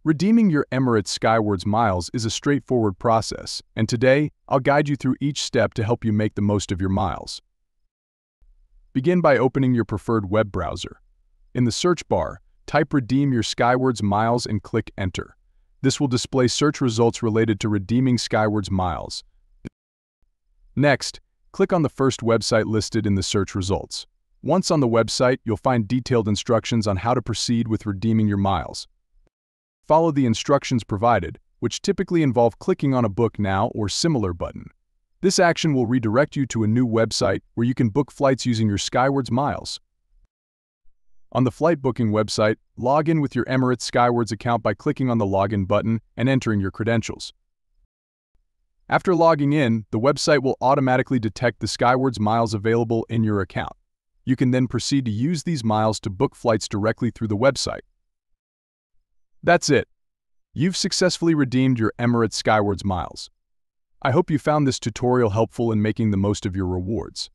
Redeeming your Emirates Skywards miles is a straightforward process, and today, I'll guide you through each step to help you make the most of your miles. Begin by opening your preferred web browser. In the search bar, type Redeem Your Skywards Miles and click Enter. This will display search results related to redeeming Skywards miles. Next, click on the first website listed in the search results. Once on the website, you'll find detailed instructions on how to proceed with redeeming your miles. Follow the instructions provided, which typically involve clicking on a Book Now or similar button. This action will redirect you to a new website where you can book flights using your Skywards miles. On the flight booking website, log in with your Emirates Skywards account by clicking on the Login button and entering your credentials. After logging in, the website will automatically detect the Skywards miles available in your account. You can then proceed to use these miles to book flights directly through the website. That's it. You've successfully redeemed your Emirates Skywards miles. I hope you found this tutorial helpful in making the most of your rewards.